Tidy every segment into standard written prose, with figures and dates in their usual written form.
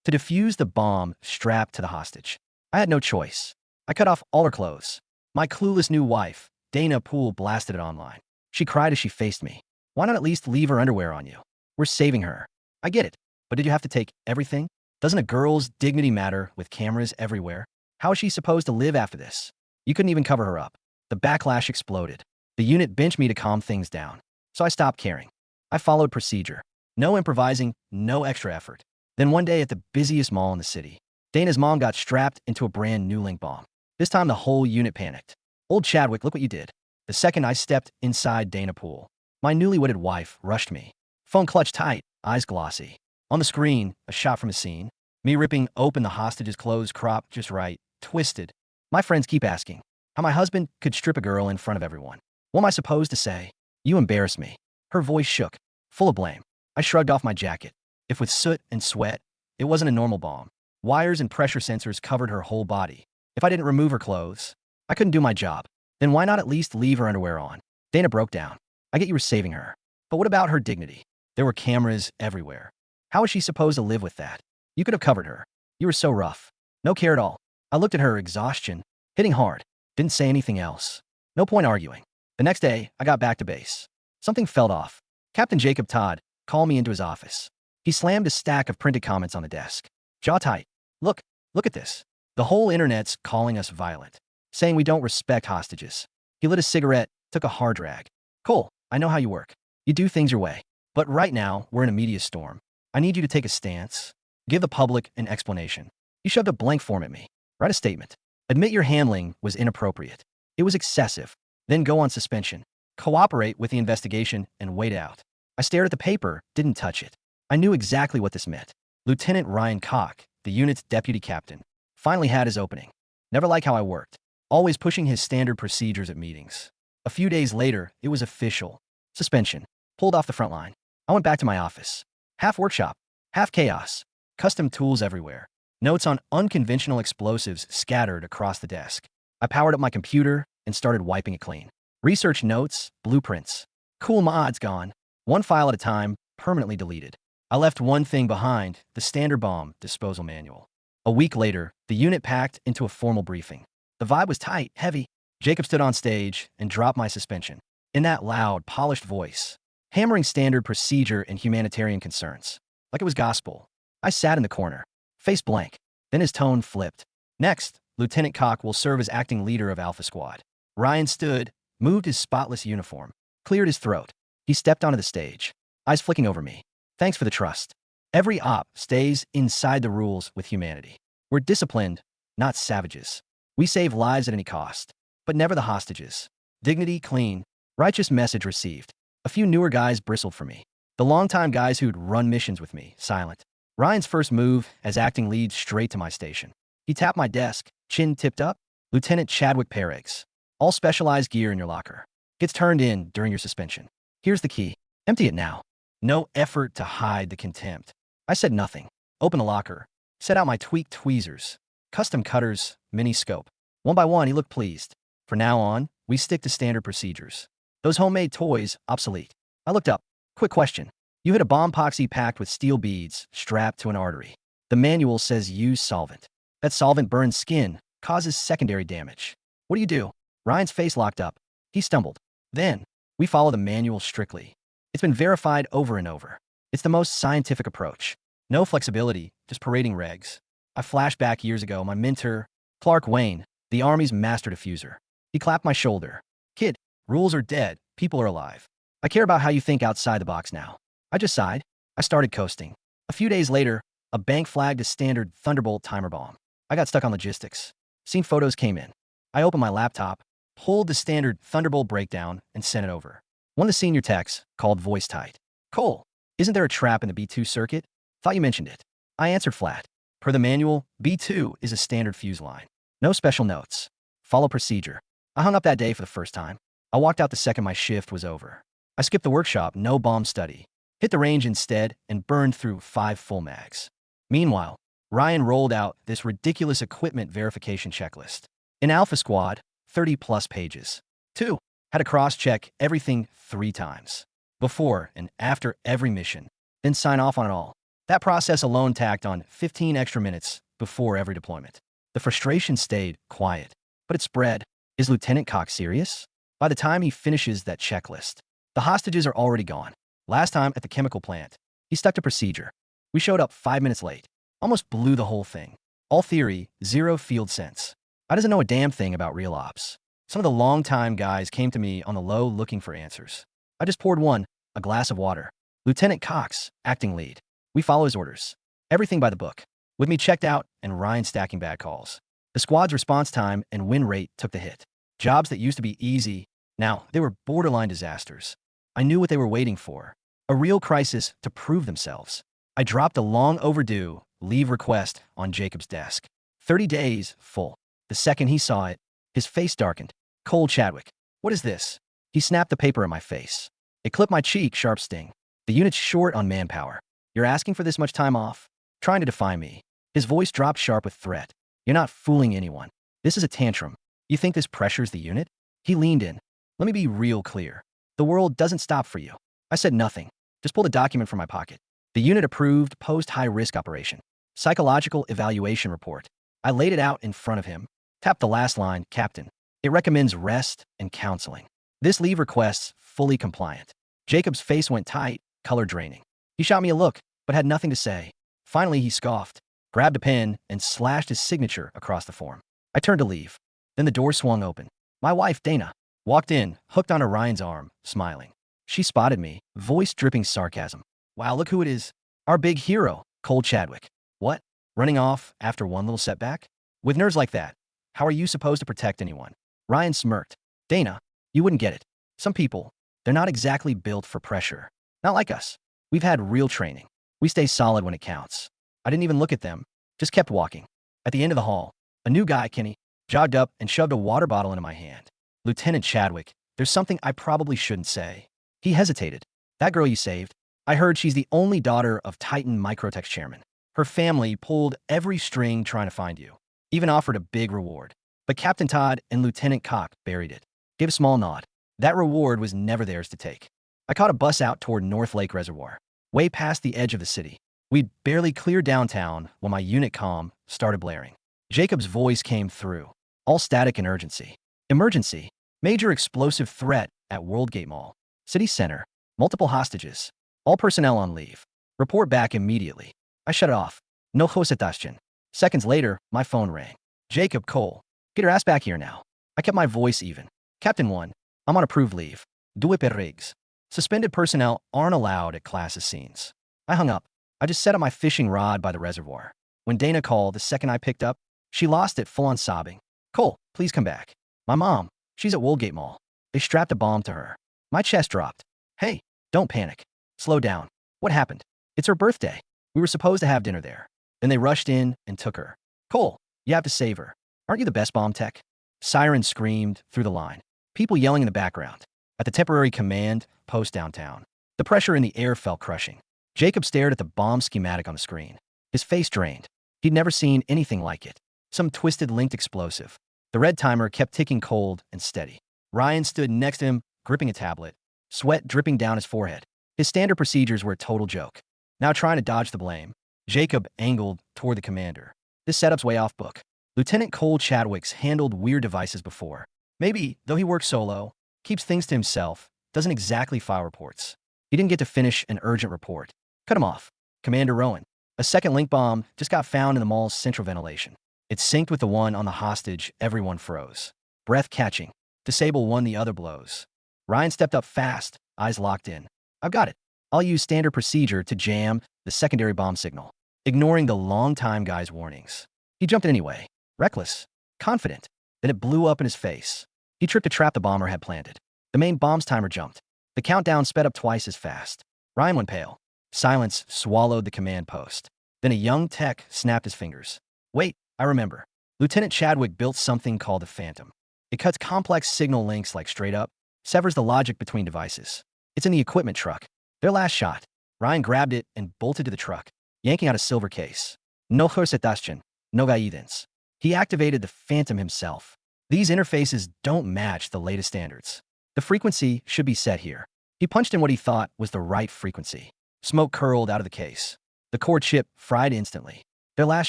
to defuse the bomb strapped to the hostage. I had no choice. I cut off all her clothes. My clueless new wife, Dana Poole, blasted it online. She cried as she faced me. Why not at least leave her underwear on you? We're saving her. I get it, but did you have to take everything? Doesn't a girl's dignity matter with cameras everywhere? How is she supposed to live after this? You couldn't even cover her up. The backlash exploded. The unit benched me to calm things down. So I stopped caring. I followed procedure. No improvising, no extra effort. Then one day at the busiest mall in the city, Dana's mom got strapped into a brand new link bomb. This time the whole unit panicked. Old Chadwick, look what you did. The second I stepped inside Dana Poole, my newly-wedded wife rushed me. Phone clutched tight, eyes glossy. On the screen, a shot from a scene. Me ripping open the hostage's clothes cropped just right, twisted. My friends keep asking how my husband could strip a girl in front of everyone. What am I supposed to say? You embarrass me. Her voice shook, full of blame. I shrugged off my jacket. If with soot and sweat, it wasn't a normal bomb. Wires and pressure sensors covered her whole body. If I didn't remove her clothes, I couldn't do my job. Then why not at least leave her underwear on? Dana broke down. I get you were saving her. But what about her dignity? There were cameras everywhere. How was she supposed to live with that? You could have covered her. You were so rough. No care at all. I looked at her exhaustion, hitting hard. Didn't say anything else. No point arguing. The next day, I got back to base. Something felt off. Captain Jacob Todd called me into his office. He slammed a stack of printed comments on the desk. Jaw tight. Look at this. The whole internet's calling us violent, saying we don't respect hostages. He lit a cigarette, took a hard drag. Cole, I know how you work. You do things your way. But right now, we're in a media storm. I need you to take a stance. Give the public an explanation. You shoved a blank form at me. Write a statement. Admit your handling was inappropriate. It was excessive. Then go on suspension. Cooperate with the investigation and wait out. I stared at the paper, didn't touch it. I knew exactly what this meant. Lieutenant Ryan Koch, the unit's deputy captain, finally had his opening. Never liked how I worked, always pushing his standard procedures at meetings. A few days later, it was official. Suspension. Pulled off the front line. I went back to my office. Half workshop, half chaos. Custom tools everywhere. Notes on unconventional explosives scattered across the desk. I powered up my computer and started wiping it clean. Research notes, blueprints. Cool mods gone. One file at a time, permanently deleted. I left one thing behind, the standard bomb disposal manual. A week later, the unit packed into a formal briefing. The vibe was tight, heavy. Jacob stood on stage and dropped my suspension. In that loud, polished voice, hammering standard procedure and humanitarian concerns. Like it was gospel. I sat in the corner, face blank. Then his tone flipped. Next, Lieutenant Koch will serve as acting leader of Alpha Squad. Ryan stood, moved his spotless uniform, cleared his throat. He stepped onto the stage, eyes flicking over me. Thanks for the trust. Every op stays inside the rules with humanity. We're disciplined, not savages. We save lives at any cost, but never the hostages. Dignity clean, righteous message received. A few newer guys bristled for me. The longtime guys who'd run missions with me, silent. Ryan's first move as acting lead straight to my station. He tapped my desk, chin tipped up. Lieutenant Chadwick Peregs. All specialized gear in your locker. Gets turned in during your suspension. Here's the key. Empty it now. No effort to hide the contempt. I said nothing. Open the locker. Set out my tweaked tweezers. Custom cutters, mini scope. One by one, he looked pleased. From now on, we stick to standard procedures. Those homemade toys, obsolete. I looked up. Quick question. You hit a bomb epoxy packed with steel beads strapped to an artery. The manual says use solvent. That solvent burns skin, causes secondary damage. What do you do? Ryan's face locked up. He stumbled. Then, we follow the manual strictly. It's been verified over and over. It's the most scientific approach. No flexibility, just parading regs. I flashed back years ago, my mentor, Clark Wayne, the Army's master diffuser. He clapped my shoulder. Kid, rules are dead, people are alive. I care about how you think outside the box now. I just sighed. I started coasting. A few days later, a bank flagged a standard Thunderbolt timer bomb. I got stuck on logistics. Seen photos came in. I opened my laptop, pulled the standard Thunderbolt breakdown, and sent it over. One of the senior techs called voice tight. Cole, isn't there a trap in the B2 circuit? Thought you mentioned it. I answered flat. Per the manual, B2 is a standard fuse line. No special notes. Follow procedure. I hung up that day for the first time. I walked out the second my shift was over. I skipped the workshop, no bomb study. Hit the range instead and burned through 5 full mags. Meanwhile, Ryan rolled out this ridiculous equipment verification checklist. In Alpha Squad, 30+ pages. 2. Had to cross-check everything 3 times. Before and after every mission. Then sign off on it all. That process alone tacked on 15 extra minutes before every deployment. The frustration stayed quiet, but it spread. Is Lieutenant Cox serious? By the time he finishes that checklist, the hostages are already gone. Last time at the chemical plant, he stuck to procedure. We showed up 5 minutes late. Almost blew the whole thing. All theory, zero field sense. I doesn't know a damn thing about real ops. Some of the long-time guys came to me on the low looking for answers. I just poured one, a glass of water. Lieutenant Cox, acting lead. We follow his orders. Everything by the book. With me checked out and Ryan stacking bad calls. The squad's response time and win rate took the hit. Jobs that used to be easy, now they were borderline disasters. I knew what they were waiting for. A real crisis to prove themselves. I dropped a long overdue leave request on Jacob's desk. 30 days, full. The second he saw it, his face darkened. Cole Chadwick. What is this? He snapped the paper at my face. It clipped my cheek, sharp sting. The unit's short on manpower. You're asking for this much time off? Trying to defy me. His voice dropped sharp with threat. You're not fooling anyone. This is a tantrum. You think this pressures the unit? He leaned in. Let me be real clear. The world doesn't stop for you. I said nothing. Just pulled a document from my pocket. The unit approved post-high-risk operation. Psychological evaluation report. I laid it out in front of him. Tapped the last line, Captain. It recommends rest and counseling. This leave request's fully compliant. Jacob's face went tight, color draining. He shot me a look, but had nothing to say. Finally, he scoffed, grabbed a pen, and slashed his signature across the form. I turned to leave. Then the door swung open. My wife, Dana, walked in, hooked onto Ryan's arm, smiling. She spotted me, voice dripping sarcasm. Wow, look who it is. Our big hero, Cole Chadwick. What? Running off after one little setback? With nerves like that, how are you supposed to protect anyone? Ryan smirked. Dana, you wouldn't get it. Some people, they're not exactly built for pressure. Not like us. We've had real training. We stay solid when it counts. I didn't even look at them, just kept walking. At the end of the hall, a new guy, Kenny, jogged up and shoved a water bottle into my hand. Lieutenant Chadwick, there's something I probably shouldn't say. He hesitated. That girl you saved, I heard she's the only daughter of Titan Microtech's chairman. Her family pulled every string trying to find you. Even offered a big reward. But Captain Todd and Lieutenant Cox buried it. Gave a small nod. That reward was never theirs to take. I caught a bus out toward North Lake Reservoir, way past the edge of the city. We'd barely cleared downtown when my unit comm started blaring. Jacob's voice came through, all static and urgency. Emergency. Major explosive threat at Worldgate Mall. City center. Multiple hostages. All personnel on leave. Report back immediately. I shut it off. No hosetaschen. Seconds later, my phone rang. Jacob, Cole. Get your ass back here now. I kept my voice even. Captain 1, I'm on approved leave. Due per regs. Suspended personnel aren't allowed at classes scenes. I hung up. I just set up my fishing rod by the reservoir. When Dana called the second I picked up, she lost it full on sobbing. Cole, please come back. My mom, she's at Woolgate Mall. They strapped a bomb to her. My chest dropped. Hey, don't panic. Slow down. What happened? It's her birthday. We were supposed to have dinner there. Then they rushed in and took her. Cole, you have to save her. Aren't you the best bomb tech? Sirens screamed through the line. People yelling in the background. At the temporary command post downtown. The pressure in the air felt crushing. Jacob stared at the bomb schematic on the screen. His face drained. He'd never seen anything like it. Some twisted linked explosive. The red timer kept ticking cold and steady. Ryan stood next to him, gripping a tablet, sweat dripping down his forehead. His standard procedures were a total joke. Now trying to dodge the blame, Jacob angled toward the commander. This setup's way off book. Lieutenant Cole Chadwick's handled weird devices before. Maybe, though he works solo, keeps things to himself, doesn't exactly file reports. He didn't get to finish an urgent report. Cut him off. Commander Rowan. A second link bomb just got found in the mall's central ventilation. It synced with the one on the hostage. Everyone froze. Breath catching. Disable one the other blows. Ryan stepped up fast, eyes locked in. I've got it. I'll use standard procedure to jam the secondary bomb signal, ignoring the long-time guy's warnings. He jumped in anyway. Reckless. Confident. Then it blew up in his face. He tripped a trap the bomber had planted. The main bomb's timer jumped. The countdown sped up twice as fast. Ryan went pale. Silence swallowed the command post. Then a young tech snapped his fingers. Wait, I remember. Lieutenant Chadwick built something called the Phantom. It cuts complex signal links like straight up, severs the logic between devices. It's in the equipment truck. Their last shot. Ryan grabbed it and bolted to the truck, yanking out a silver case. No hosetaschen, no guidance. He activated the Phantom himself. These interfaces don't match the latest standards. The frequency should be set here. He punched in what he thought was the right frequency. Smoke curled out of the case. The core chip fried instantly. Their last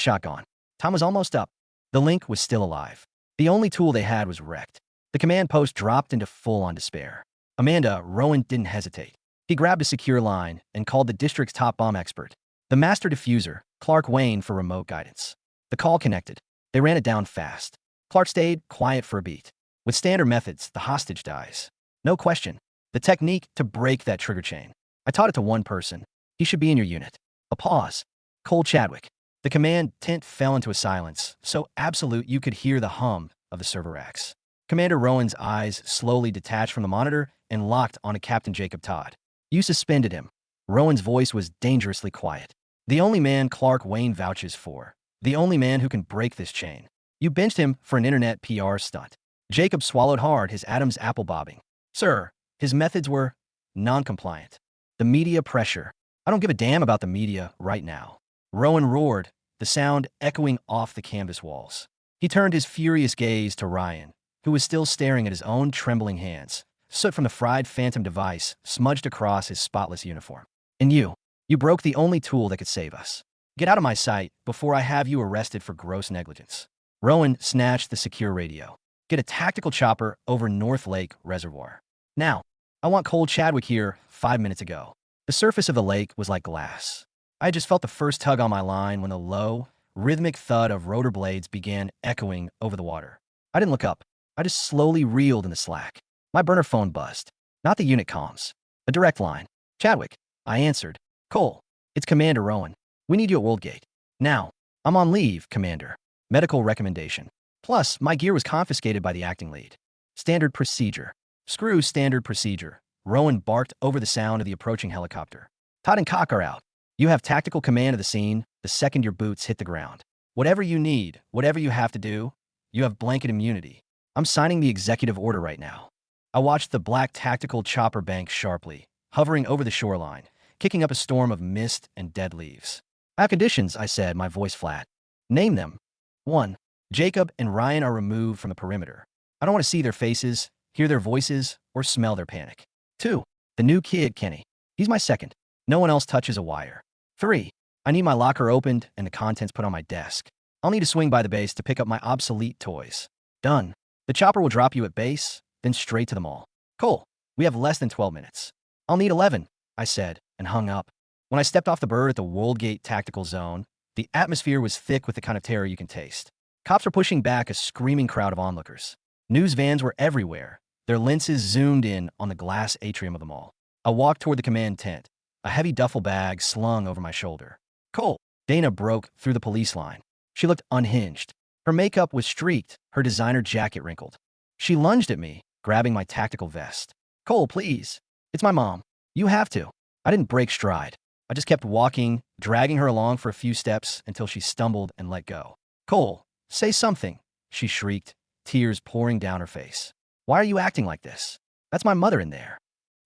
shot gone. Time was almost up. The link was still alive. The only tool they had was wrecked. The command post dropped into full-on despair. Rowan didn't hesitate. He grabbed a secure line and called the district's top bomb expert, the master diffuser, Clark Wayne, for remote guidance. The call connected. They ran it down fast. Clark stayed quiet for a beat. With standard methods, the hostage dies. No question. The technique to break that trigger chain. I taught it to one person. He should be in your unit. A pause. Cole Chadwick. The command tent fell into a silence, so absolute you could hear the hum of the server racks. Commander Rowan's eyes slowly detached from the monitor and locked onto Captain Jacob Todd. You suspended him. Rowan's voice was dangerously quiet. The only man Clark Wayne vouches for. The only man who can break this chain. You benched him for an internet PR stunt. Jacob swallowed hard, his Adam's apple bobbing. Sir, his methods were non-compliant. The media pressure. I don't give a damn about the media right now. Rowan roared, the sound echoing off the canvas walls. He turned his furious gaze to Ryan, who was still staring at his own trembling hands. Soot from the fried phantom device smudged across his spotless uniform. And you broke the only tool that could save us. Get out of my sight before I have you arrested for gross negligence. Rowan snatched the secure radio. Get a tactical chopper over North Lake Reservoir. Now, I want Cole Chadwick here 5 minutes ago. The surface of the lake was like glass. I just felt the first tug on my line when the low, rhythmic thud of rotor blades began echoing over the water. I didn't look up. I just slowly reeled in the slack. My burner phone buzzed. Not the unit comms. A direct line. Chadwick. I answered. Cole. It's Commander Rowan. We need you at Worldgate. Now. I'm on leave, Commander. Medical recommendation. Plus, my gear was confiscated by the acting lead. Standard procedure. Screw standard procedure. Rowan barked over the sound of the approaching helicopter. Todd and Cock are out. You have tactical command of the scene the second your boots hit the ground. Whatever you need, whatever you have to do, you have blanket immunity. I'm signing the executive order right now. I watched the black tactical chopper bank sharply, hovering over the shoreline, kicking up a storm of mist and dead leaves. I have conditions, I said, my voice flat. Name them. 1. Jacob and Ryan are removed from the perimeter. I don't want to see their faces, hear their voices, or smell their panic. 2. The new kid, Kenny. He's my second. No one else touches a wire. 3. I need my locker opened and the contents put on my desk. I'll need to swing by the base to pick up my obsolete toys. Done. The chopper will drop you at base, then straight to the mall. Cole, we have less than 12 minutes. I'll need 11, I said, and hung up. When I stepped off the bird at the Worldgate Tactical Zone, the atmosphere was thick with the kind of terror you can taste. Cops were pushing back a screaming crowd of onlookers. News vans were everywhere, their lenses zoomed in on the glass atrium of the mall. I walked toward the command tent, a heavy duffel bag slung over my shoulder. Cole. Dana broke through the police line. She looked unhinged. Her makeup was streaked, her designer jacket wrinkled. She lunged at me, grabbing my tactical vest. Cole, please. It's my mom. You have to. I didn't break stride. I just kept walking, dragging her along for a few steps until she stumbled and let go. Cole, say something, she shrieked, tears pouring down her face. Why are you acting like this? That's my mother in there.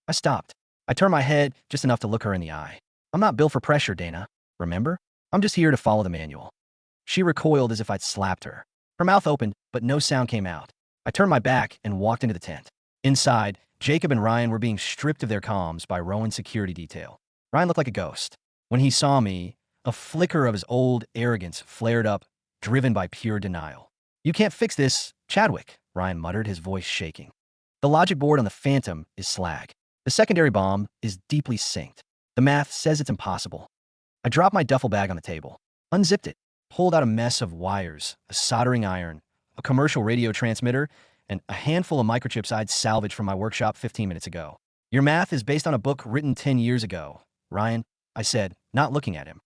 I stopped. I turned my head just enough to look her in the eye. I'm not built for pressure, Dana. Remember? I'm just here to follow the manual. She recoiled as if I'd slapped her. Her mouth opened, but no sound came out. I turned my back and walked into the tent. Inside, Jacob and Ryan were being stripped of their comms by Rowan's security detail. Ryan looked like a ghost. When he saw me, a flicker of his old arrogance flared up, driven by pure denial. You can't fix this, Chadwick, Ryan muttered, his voice shaking. The logic board on the Phantom is slag. The secondary bomb is deeply synced. The math says it's impossible. I dropped my duffel bag on the table, unzipped it, pulled out a mess of wires, a soldering iron, a commercial radio transmitter, and a handful of microchips I'd salvaged from my workshop 15 minutes ago. Your math is based on a book written 10 years ago, Ryan, I said, not looking at him.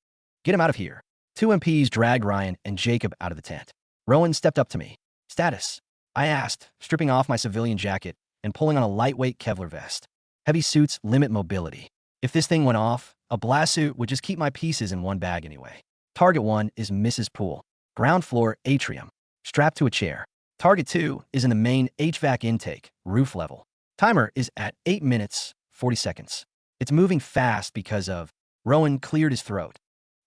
Get him out of here. 2 MPs dragged Ryan and Jacob out of the tent. Rowan stepped up to me. Status? I asked, stripping off my civilian jacket and pulling on a lightweight Kevlar vest. Heavy suits limit mobility. If this thing went off, a blast suit would just keep my pieces in one bag anyway. Target 1 is Mrs. Poole. Ground floor atrium. Strapped to a chair. Target 2 is in the main HVAC intake, roof level. Timer is at 8 minutes, 40 seconds. It's moving fast because of... Rowan cleared his throat.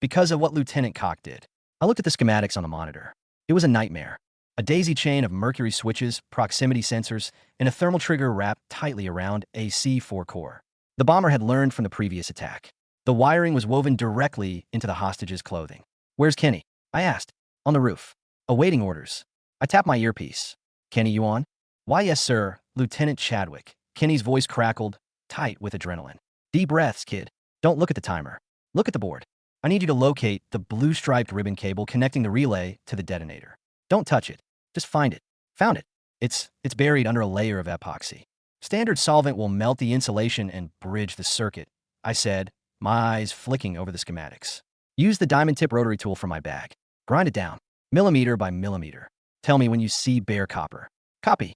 Because of what Lieutenant Cock did. I looked at the schematics on the monitor. It was a nightmare. A daisy chain of mercury switches, proximity sensors, and a thermal trigger wrapped tightly around a C4 core. The bomber had learned from the previous attack. The wiring was woven directly into the hostage's clothing. "Where's Kenny?" I asked. "On the roof. Awaiting orders." I tapped my earpiece. "Kenny, you on?" "Why, yes, sir, Lieutenant Chadwick." Kenny's voice crackled, tight with adrenaline. "Deep breaths, kid. Don't look at the timer. Look at the board. I need you to locate the blue striped ribbon cable connecting the relay to the detonator. Don't touch it. Just find it." "Found it. It's buried under a layer of epoxy. Standard solvent will melt the insulation and bridge the circuit," I said, my eyes flicking over the schematics. "Use the diamond tip rotary tool from my bag. Grind it down, millimeter by millimeter. Tell me when you see bare copper." "Copy."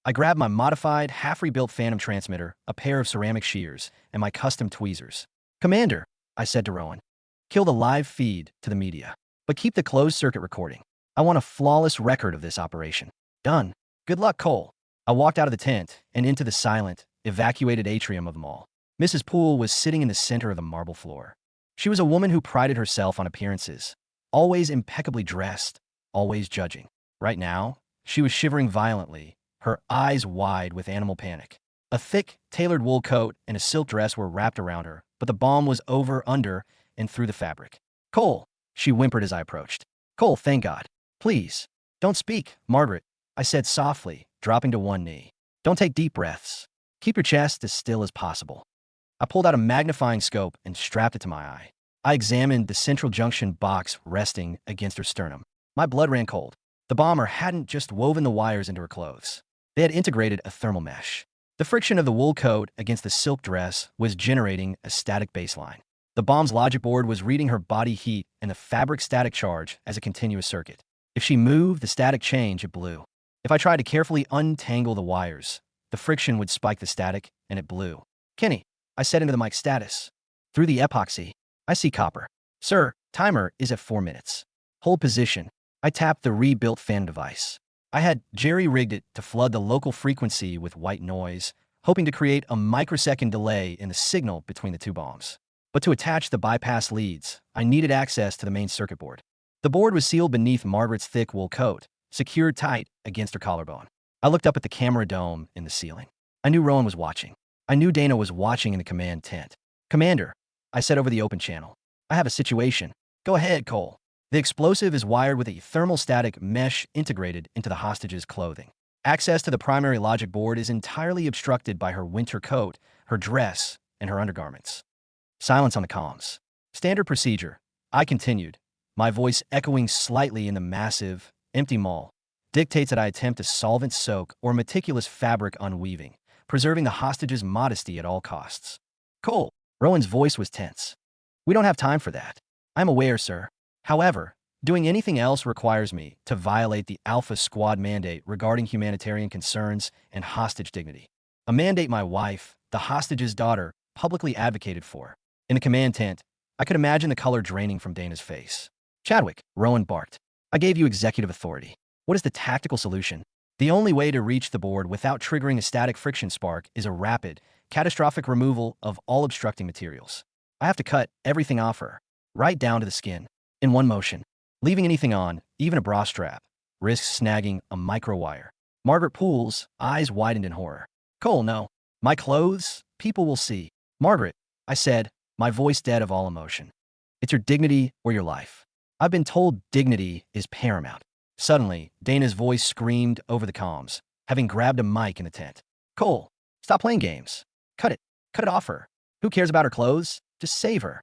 I grabbed my modified, half-rebuilt Phantom transmitter, a pair of ceramic shears, and my custom tweezers. "Commander," I said to Rowan, "kill the live feed to the media, but keep the closed-circuit recording. I want a flawless record of this operation." "Done. Good luck, Cole." I walked out of the tent and into the silent, evacuated atrium of the mall. Mrs. Poole was sitting in the center of the marble floor. She was a woman who prided herself on appearances, always impeccably dressed, always judging. Right now, she was shivering violently, her eyes wide with animal panic. A thick, tailored wool coat and a silk dress were wrapped around her, but the bomb was over, under, and through the fabric. "Cole," she whimpered as I approached. "Cole, thank God. Please, don't speak, Margaret," I said softly, dropping to one knee. "Don't take deep breaths. Keep your chest as still as possible." I pulled out a magnifying scope and strapped it to my eye. I examined the central junction box resting against her sternum. My blood ran cold. The bomber hadn't just woven the wires into her clothes. They had integrated a thermal mesh. The friction of the wool coat against the silk dress was generating a static baseline. The bomb's logic board was reading her body heat and the fabric static charge as a continuous circuit. If she moved, the static change, it blew. If I tried to carefully untangle the wires, the friction would spike the static, and it blew. "Kenny," I said into the mic status. "Through the epoxy, I see copper." "Sir, timer is at 4 minutes. Hold position." I tapped the rebuilt fan device. I had jerry-rigged it to flood the local frequency with white noise, hoping to create a microsecond delay in the signal between the two bombs. But to attach the bypass leads, I needed access to the main circuit board. The board was sealed beneath Margaret's thick wool coat, secured tight against her collarbone. I looked up at the camera dome in the ceiling. I knew Rowan was watching. I knew Dana was watching in the command tent. "Commander," I said over the open channel, "I have a situation." "Go ahead, Cole." "The explosive is wired with a thermostatic mesh integrated into the hostage's clothing. Access to the primary logic board is entirely obstructed by her winter coat, her dress, and her undergarments." Silence on the comms. "Standard procedure," I continued, my voice echoing slightly in the massive, empty mall, "dictates that I attempt a solvent soak or meticulous fabric unweaving, preserving the hostage's modesty at all costs." "Cole." Rowan's voice was tense. "We don't have time for that." "I'm aware, sir. However, doing anything else requires me to violate the Alpha Squad mandate regarding humanitarian concerns and hostage dignity. A mandate my wife, the hostage's daughter, publicly advocated for." In the command tent, I could imagine the color draining from Dana's face. "Chadwick," Rowan barked, "I gave you executive authority. What is the tactical solution?" "The only way to reach the board without triggering a static friction spark is a rapid, catastrophic removal of all obstructing materials. I have to cut everything off her, right down to the skin, in one motion. Leaving anything on, even a bra strap, risks snagging a microwire." Margaret Poole's eyes widened in horror. "Cole, no. My clothes? People will see." "Margaret," I said, my voice dead of all emotion. "It's your dignity or your life. I've been told dignity is paramount." Suddenly, Dana's voice screamed over the comms, having grabbed a mic in the tent. "Cole, stop playing games. Cut it. Cut it off her. Who cares about her clothes? Just save her."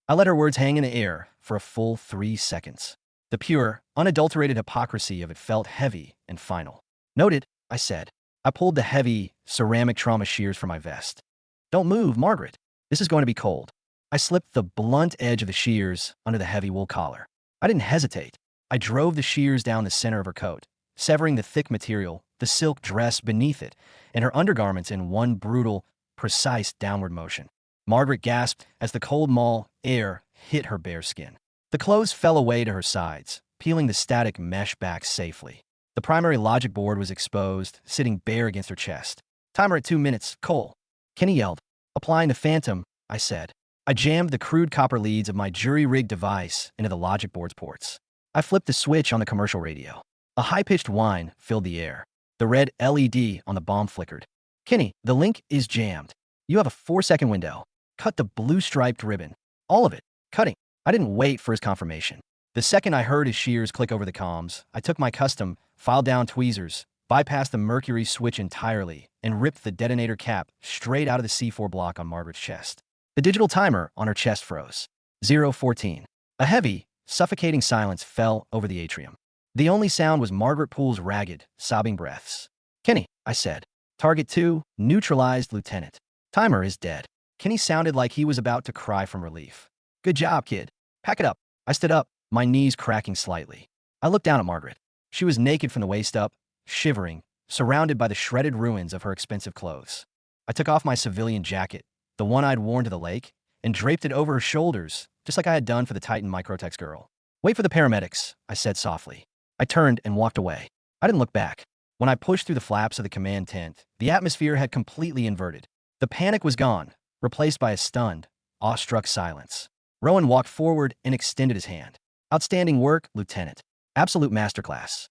I let her words hang in the air for a full 3 seconds. The pure, unadulterated hypocrisy of it felt heavy and final. "Noted," I said. I pulled the heavy, ceramic trauma shears from my vest. "Don't move, Margaret. This is going to be cold." I slipped the blunt edge of the shears under the heavy wool collar. I didn't hesitate. I drove the shears down the center of her coat, severing the thick material, the silk dress beneath it, and her undergarments in one brutal, precise downward motion. Margaret gasped as the cold mall air hit her bare skin. The clothes fell away to her sides, peeling the static mesh back safely. The primary logic board was exposed, sitting bare against her chest. "Timer at 2 minutes, Cole." Kenny yelled. "Applying the Phantom," I said. I jammed the crude copper leads of my jury-rigged device into the logic board's ports. I flipped the switch on the commercial radio. A high-pitched whine filled the air. The red LED on the bomb flickered. "Kenny, the link is jammed. You have a 4-second window. Cut the blue striped ribbon." All of it. Cutting. I didn't wait for his confirmation. The second I heard his shears click over the comms, I took my custom, filed down tweezers, bypassed the mercury switch entirely, and ripped the detonator cap straight out of the C4 block on Margaret's chest. The digital timer on her chest froze. 0:14. A heavy, suffocating silence fell over the atrium. The only sound was Margaret Poole's ragged, sobbing breaths. Kenny, I said. Target 2, neutralized, Lieutenant. Timer is dead. Kenny sounded like he was about to cry from relief. Good job, kid. Pack it up. I stood up, my knees cracking slightly. I looked down at Margaret. She was naked from the waist up, shivering, surrounded by the shredded ruins of her expensive clothes. I took off my civilian jacket, the one I'd worn to the lake, and draped it over her shoulders, just like I had done for the Titan Microtex girl. Wait for the paramedics, I said softly. I turned and walked away. I didn't look back. When I pushed through the flaps of the command tent, the atmosphere had completely inverted. The panic was gone, replaced by a stunned, awestruck silence. Rowan walked forward and extended his hand. Outstanding work, Lieutenant. Absolute masterclass.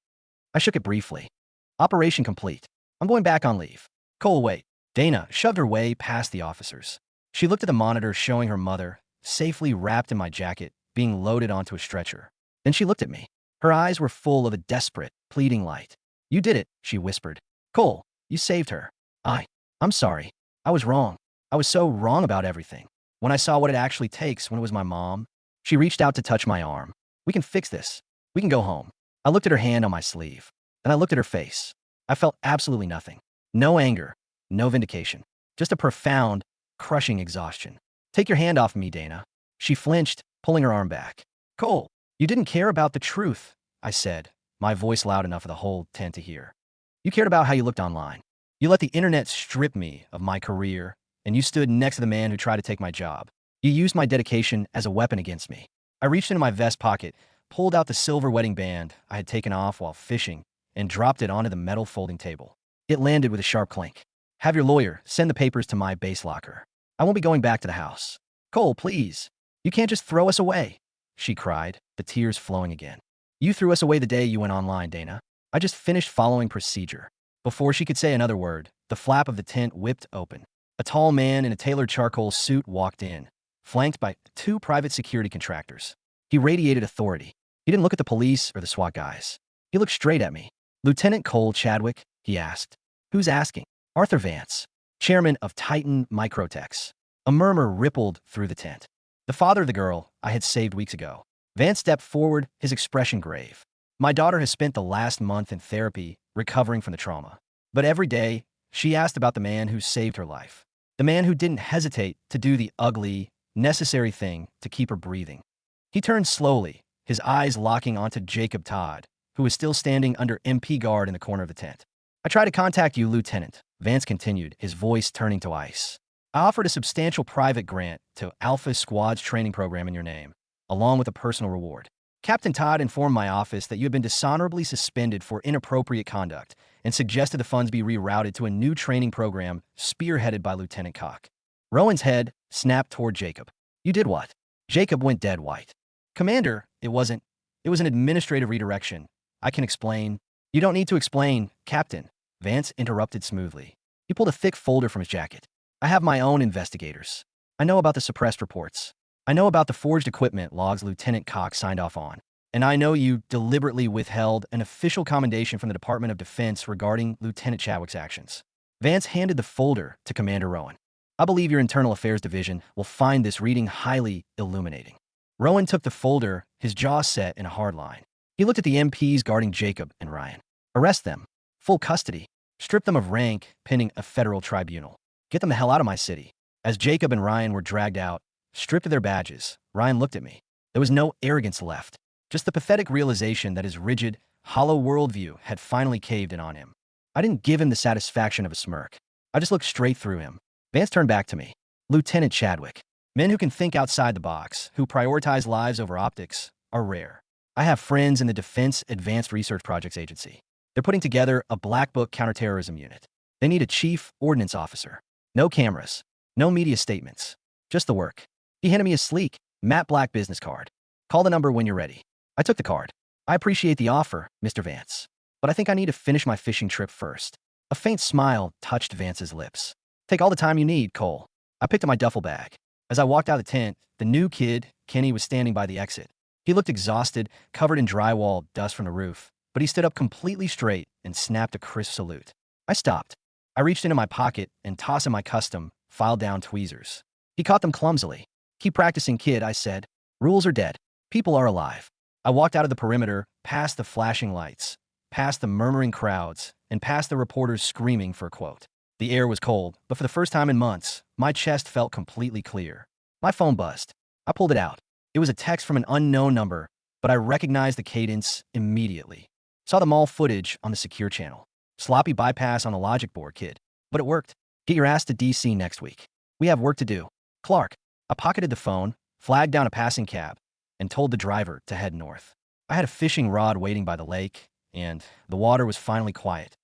I shook it briefly. Operation complete. I'm going back on leave. Cole, wait. Dana shoved her way past the officers. She looked at the monitor showing her mother, safely wrapped in my jacket, being loaded onto a stretcher. Then she looked at me. Her eyes were full of a desperate, pleading light. You did it, she whispered. Cole, you saved her. I'm sorry. I was wrong. I was so wrong about everything. When I saw what it actually takes when it was my mom, she reached out to touch my arm. We can fix this. We can go home. I looked at her hand on my sleeve. Then I looked at her face. I felt absolutely nothing. No anger. No vindication. Just a profound, crushing exhaustion. Take your hand off me, Dana. She flinched, pulling her arm back. Cole, you didn't care about the truth, I said, my voice loud enough for the whole tent to hear. You cared about how you looked online. You let the internet strip me of my career, and you stood next to the man who tried to take my job. You used my dedication as a weapon against me. I reached into my vest pocket, pulled out the silver wedding band I had taken off while fishing, and dropped it onto the metal folding table. It landed with a sharp clink. Have your lawyer send the papers to my base locker. I won't be going back to the house. Cole, please. You can't just throw us away, she cried, the tears flowing again. You threw us away the day you went online, Dana. I just finished following procedure. Before she could say another word, the flap of the tent whipped open. A tall man in a tailored charcoal suit walked in, flanked by 2 private security contractors. He radiated authority. He didn't look at the police or the SWAT guys. He looked straight at me. Lieutenant Cole Chadwick, he asked. Who's asking? Arthur Vance, chairman of Titan Microtex. A murmur rippled through the tent. The father of the girl I had saved weeks ago. Vance stepped forward, his expression grave. My daughter has spent the last month in therapy, recovering from the trauma. But every day, she asked about the man who saved her life. The man who didn't hesitate to do the ugly, necessary thing to keep her breathing. He turned slowly, his eyes locking onto Jacob Todd, who was still standing under MP guard in the corner of the tent. I tried to contact you, Lieutenant, Vance continued, his voice turning to ice. I offered a substantial private grant to Alpha Squad's training program in your name, along with a personal reward. Captain Todd informed my office that you had been dishonorably suspended for inappropriate conduct and suggested the funds be rerouted to a new training program spearheaded by Lieutenant Koch. Rowan's head snapped toward Jacob. You did what? Jacob went dead white. Commander, it was an administrative redirection. I can explain. You don't need to explain, Captain, Vance interrupted smoothly. He pulled a thick folder from his jacket. I have my own investigators. I know about the suppressed reports. I know about the forged equipment logs Lieutenant Koch signed off on. And I know you deliberately withheld an official commendation from the Department of Defense regarding Lieutenant Chadwick's actions. Vance handed the folder to Commander Rowan. I believe your Internal Affairs Division will find this reading highly illuminating. Rowan took the folder, his jaw set in a hard line. He looked at the MPs guarding Jacob and Ryan. Arrest them. Full custody. Strip them of rank, pending a federal tribunal. Get them the hell out of my city. As Jacob and Ryan were dragged out, stripped of their badges, Ryan looked at me. There was no arrogance left, just the pathetic realization that his rigid, hollow worldview had finally caved in on him. I didn't give him the satisfaction of a smirk. I just looked straight through him. Vance turned back to me. Lieutenant Chadwick. Men who can think outside the box, who prioritize lives over optics, are rare. I have friends in the Defense Advanced Research Projects Agency. They're putting together a black book counterterrorism unit. They need a chief ordnance officer. No cameras. No media statements. Just the work. He handed me a sleek, matte black business card. Call the number when you're ready. I took the card. I appreciate the offer, Mr. Vance, but I think I need to finish my fishing trip first. A faint smile touched Vance's lips. Take all the time you need, Cole. I picked up my duffel bag. As I walked out of the tent, The new kid, Kenny, was standing by the exit. He looked exhausted, covered in drywall dust from the roof, but he stood up completely straight and snapped a crisp salute. I stopped. I reached into my pocket and tossed him my custom, filed-down tweezers. He caught them clumsily. "Keep practicing, kid," I said. "Rules are dead. People are alive." I walked out of the perimeter, past the flashing lights, past the murmuring crowds, and past the reporters screaming for a quote. The air was cold, but for the first time in months, my chest felt completely clear. My phone buzzed. I pulled it out. It was a text from an unknown number, but I recognized the cadence immediately. Saw the mall footage on the secure channel. Sloppy bypass on the logic board, kid. But it worked. "Get your ass to DC next week. We have work to do." Clark. I pocketed the phone, flagged down a passing cab, and told the driver to head north. I had a fishing rod waiting by the lake, and the water was finally quiet.